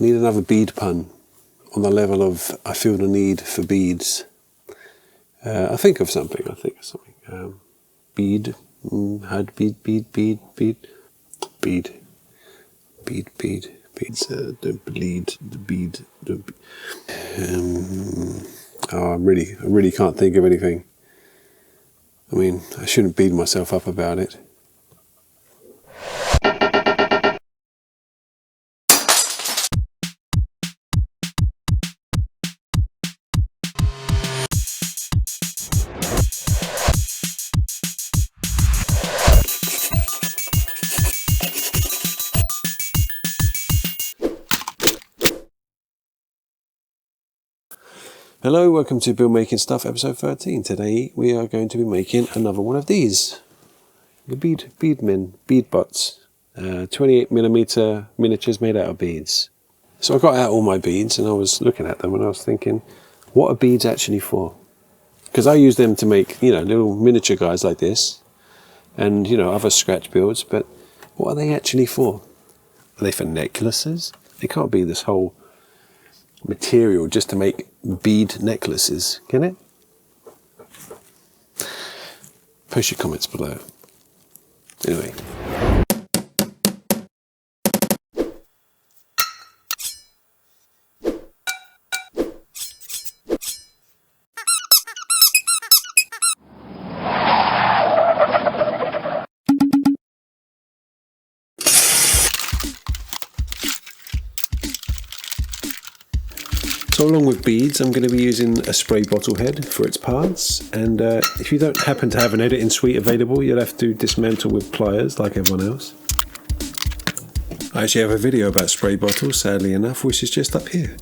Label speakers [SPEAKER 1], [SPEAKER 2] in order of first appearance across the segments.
[SPEAKER 1] I need another bead pun on the level of I feel the need for beads. I think of something. Bead. Had bead. Beads. Don't bleed. The bead. I really can't think of anything. I mean, I shouldn't beat myself up about it. Hello, welcome to Build Making Stuff episode 13. Today we are going to be making another one of these. The beadbots. 28mm miniatures made out of beads. So I got out all my beads and I was looking at them and I was thinking, what are beads actually for? Because I use them to make, little miniature guys like this and, other scratch builds, but what are they actually for? Are they for necklaces? It can't be this whole material just to make bead necklaces, can it? Post your comments below. Anyway. So along with beads, I'm going to be using a spray bottle head for its parts, and if you don't happen to have an editing suite available, you'll have to dismantle with pliers like everyone else. I actually have a video about spray bottles, sadly enough, which is just up here.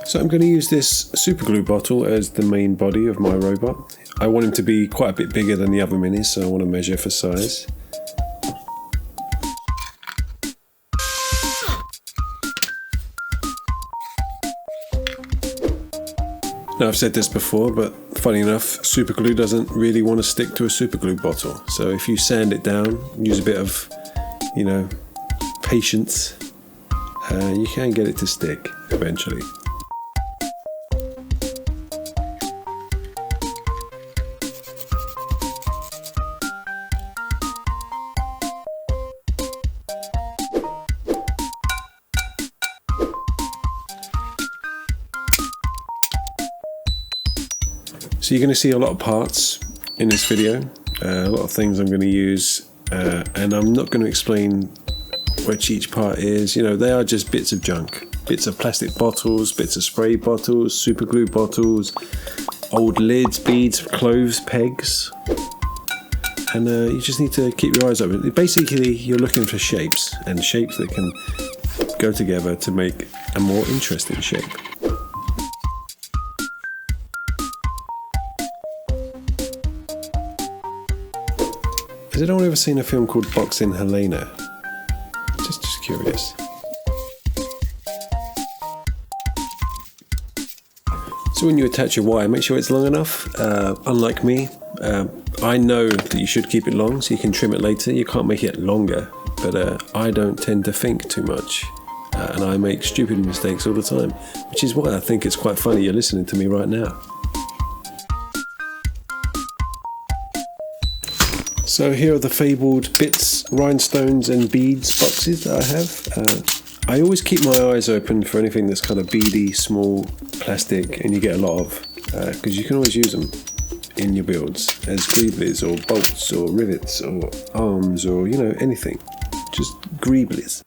[SPEAKER 1] So I'm going to use this super glue bottle as the main body of my robot. I want him to be quite a bit bigger than the other minis, so I want to measure for size. Now, I've said this before, but funny enough, super glue doesn't really want to stick to a super glue bottle. So if you sand it down, use a bit of, patience, you can get it to stick eventually. So you're going to see a lot of parts in this video, a lot of things I'm going to use, and I'm not going to explain which each part is. They are just bits of junk, bits of plastic bottles, bits of spray bottles, super glue bottles, old lids, beads, clothes pegs, and you just need to keep your eyes open. Basically, you're looking for shapes, and shapes that can go together to make a more interesting shape. Has anyone ever seen a film called Boxing Helena? Just curious. So when you attach your wire, make sure it's long enough. Unlike me, I know that you should keep it long so you can trim it later. You can't make it longer, but I don't tend to think too much. And I make stupid mistakes all the time, which is why I think it's quite funny you're listening to me right now. So here are the fabled bits, rhinestones and beads boxes that I have. I always keep my eyes open for anything that's kind of beady, small, plastic, and you get a lot of, because you can always use them in your builds as greeblies or bolts or rivets or arms or, anything. Just greeblies.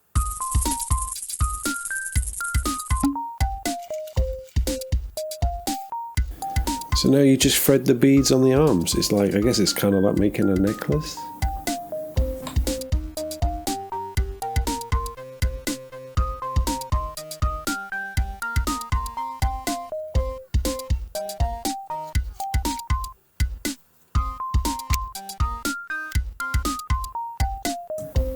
[SPEAKER 1] So now you just thread the beads on the arms. It's like, I guess it's kind of like making a necklace.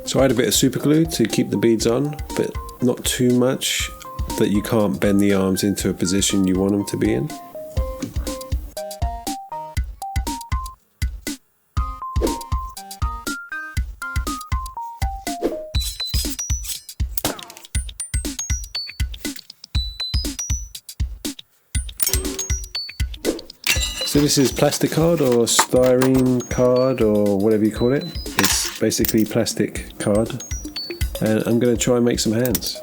[SPEAKER 1] So I had a bit of super glue to keep the beads on, but not too much that you can't bend the arms into a position you want them to be in. So this is plastic card or styrene card or whatever you call it. It's basically plastic card, and I'm going to try and make some hands.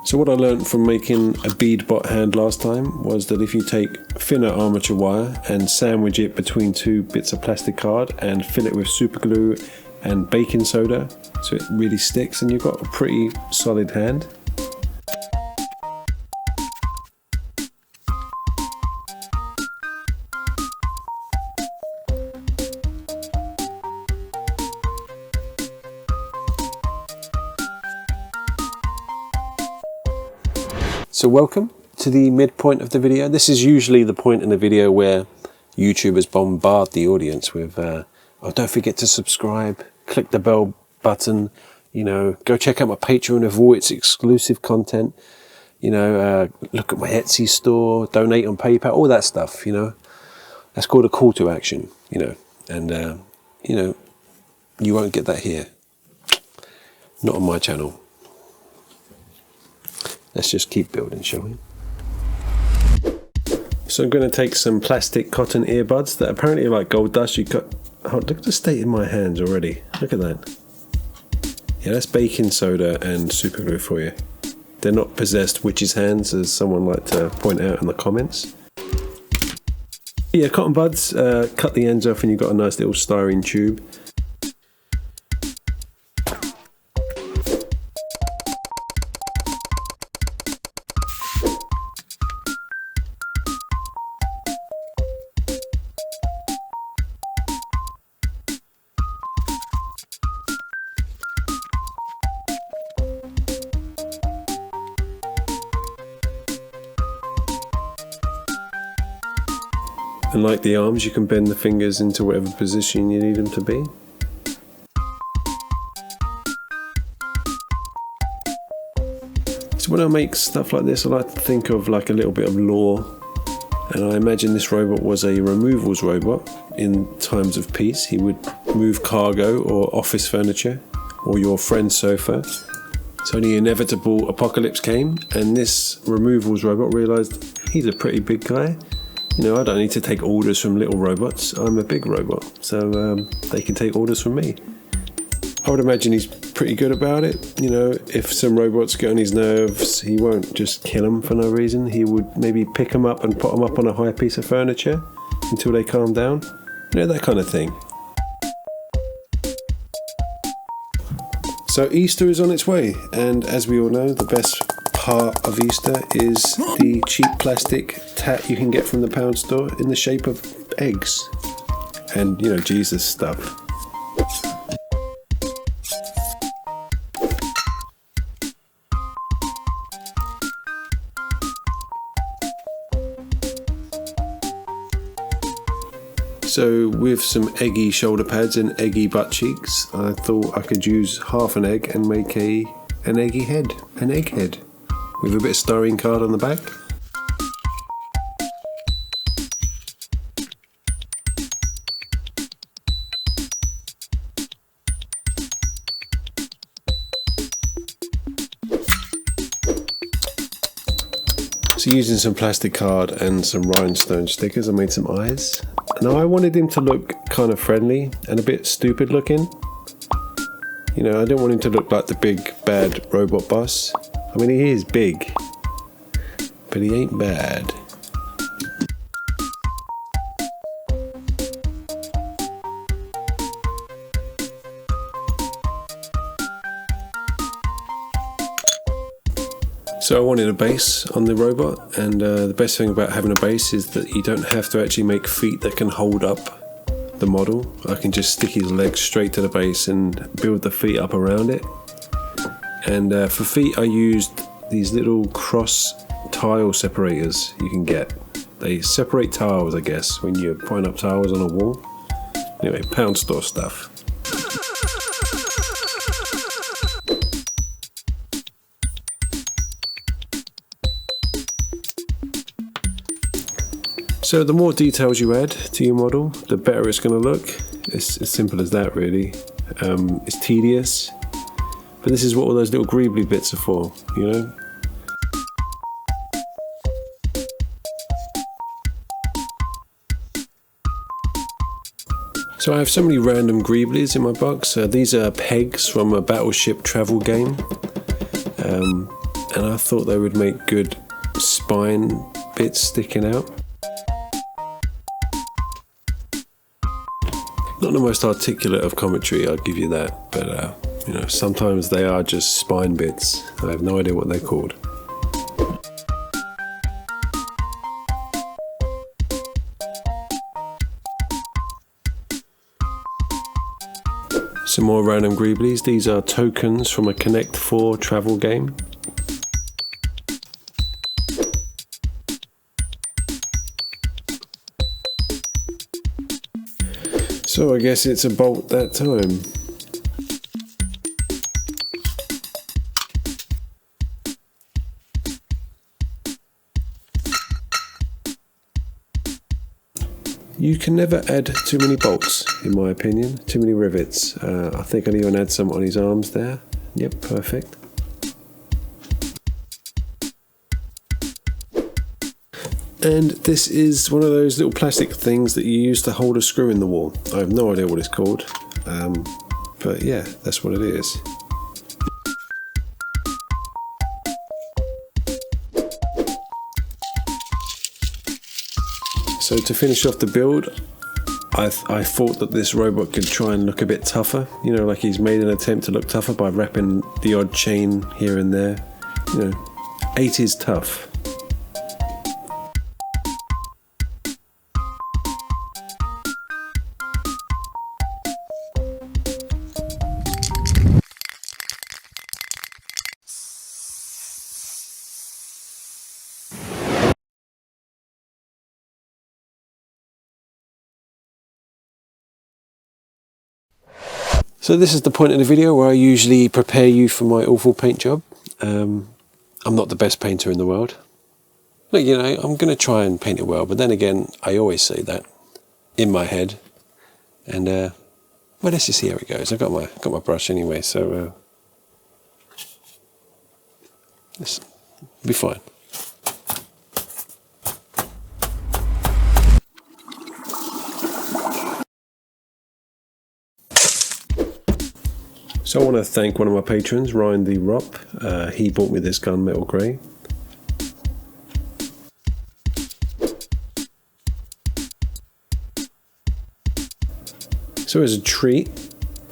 [SPEAKER 1] So what I learned from making a beadbot hand last time was that if you take thinner armature wire and sandwich it between two bits of plastic card and fill it with super glue and baking soda so it really sticks, and you've got a pretty solid hand. So welcome to the midpoint of the video. This is usually the point in the video where YouTubers bombard the audience with, oh, don't forget to subscribe, click the bell button, you know, go check out my Patreon of all its exclusive content, you know, look at my Etsy store, donate on PayPal, all that stuff, you know. That's called a call to action, you know, and, you know, you won't get that here. Not on my channel. Let's just keep building, shall we? So I'm going to take some plastic cotton earbuds that apparently are like gold dust. You got, oh, look at the state in my hands already. Look at that. Yeah, that's baking soda and super glue for you. They're not possessed witches' hands, as someone liked to point out in the comments. Yeah, cotton buds. Cut the ends off, and you've got a nice little styrene tube. And like the arms, you can bend the fingers into whatever position you need them to be. So when I make stuff like this, I like to think of like a little bit of lore. And I imagine this robot was a removals robot in times of peace. He would move cargo or office furniture or your friend's sofa. So the inevitable apocalypse came, and this removals robot realised he's a pretty big guy. You know, I don't need to take orders from little robots. I'm a big robot, so they can take orders from me. I would imagine he's pretty good about it. You know, if some robots get on his nerves, he won't just kill them for no reason. He would maybe pick them up and put them up on a high piece of furniture until they calm down. You know, that kind of thing. So Easter is on its way, and as we all know, the best part of Easter is the cheap plastic tat you can get from the pound store in the shape of eggs and, you know, Jesus stuff. So with some eggy shoulder pads and eggy butt cheeks, I thought I could use half an egg and make an eggy head, an egg head, with a bit of styrene card on the back. So using some plastic card and some rhinestone stickers, I made some eyes. Now I wanted him to look kind of friendly and a bit stupid looking. You know, I didn't want him to look like the big bad robot boss. I mean, he is big, but he ain't bad. So I wanted a base on the robot, and the best thing about having a base is that you don't have to actually make feet that can hold up the model. I can just stick his legs straight to the base and build the feet up around it. And for feet I used these little cross tile separators you can get. They separate tiles, I guess, when you're putting up tiles on a wall. Anyway, pound store stuff. So the more details you add to your model, the better it's going to look. It's as simple as that, really. It's tedious, But this is what all those little greebly bits are for, you know. So I have so many random greeblies in my box. These are pegs from a battleship travel game. And I thought they would make good spine bits sticking out. Not the most articulate of commentary, I'll give you that, but you know, sometimes they are just spine bits. I have no idea what they're called. Some more random greeblies. These are tokens from a Connect 4 travel game. So I guess it's a bolt that time. You can never add too many bolts, in my opinion, too many rivets. I think I'll even add some on his arms there. Yep, perfect. And this is one of those little plastic things that you use to hold a screw in the wall. I have no idea what it's called, but yeah, that's what it is. So to finish off the build, I thought that this robot could try and look a bit tougher. You know, like he's made an attempt to look tougher by wrapping the odd chain here and there. You know, 80s tough. So this is the point in the video where I usually prepare you for my awful paint job. I'm not the best painter in the world. Look, you know, I'm going to try and paint it well, but then again, I always say that in my head. And well, let's just see how it goes. I've got my brush anyway, so this will be fine. So I want to thank one of my patrons, Ryan the Rop. He bought me this gunmetal grey. So as a treat,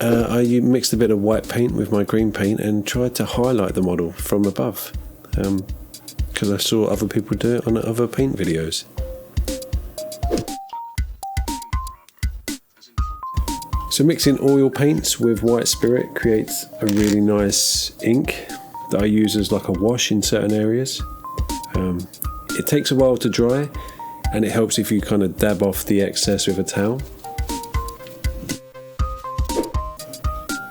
[SPEAKER 1] I mixed a bit of white paint with my green paint and tried to highlight the model from above, because I saw other people do it on other paint videos. So mixing oil paints with white spirit creates a really nice ink that I use as like a wash in certain areas. It takes a while to dry, and it helps if you kind of dab off the excess with a towel.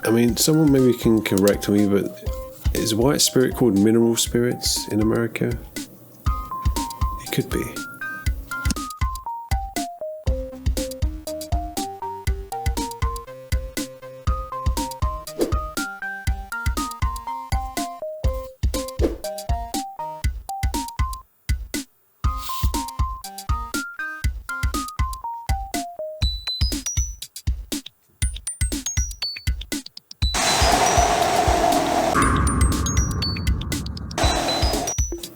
[SPEAKER 1] I mean, someone maybe can correct me, but is white spirit called mineral spirits in America? It could be.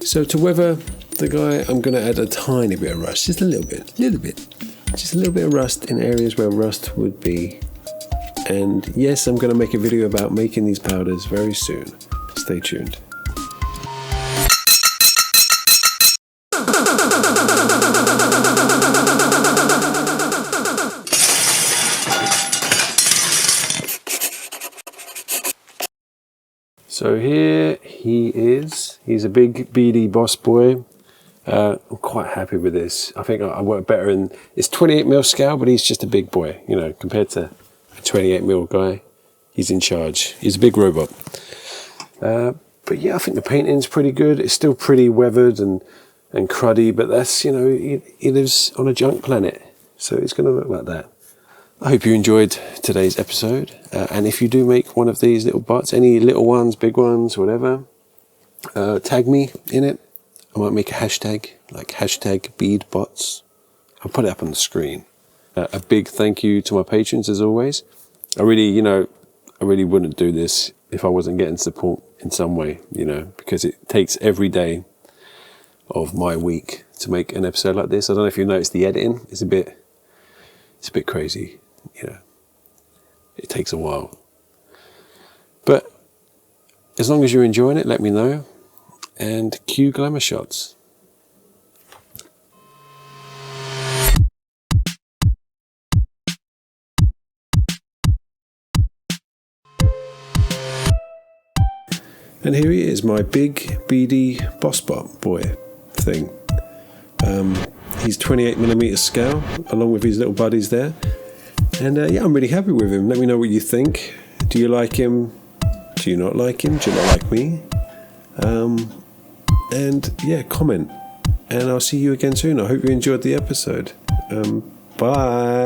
[SPEAKER 1] So to weather the guy, I'm going to add a tiny bit of rust, just a little bit, just a little bit of rust in areas where rust would be. And yes, I'm going to make a video about making these powders very soon. Stay tuned. So here he is. He's a big beady boss boy. I'm quite happy with this. I think I work better in, it's 28mm scale, but he's just a big boy, you know, compared to a 28mm guy. He's in charge. He's a big robot. But yeah, I think the painting's pretty good. It's still pretty weathered and cruddy, but that's, you know, he lives on a junk planet, so it's going to look like that. I hope you enjoyed today's episode. And if you do make one of these little bots, any little ones, big ones, whatever, tag me in it. I might make a hashtag, like hashtag beadbots. I'll put it up on the screen. A big thank you to my patrons as always. I really wouldn't do this if I wasn't getting support in some way, because it takes every day of my week to make an episode like this. I don't know if you noticed the editing. It's a bit crazy, It takes a while. But as long as you're enjoying it, let me know. And cue glamour shots. And here he is, my big beady boss-bot-boy thing. He's 28mm scale, along with his little buddies there. And yeah, I'm really happy with him. Let me know what you think. Do you like him? Do you not like him? Do you not like me? And yeah, comment. And I'll see you again soon. I hope you enjoyed the episode. Bye.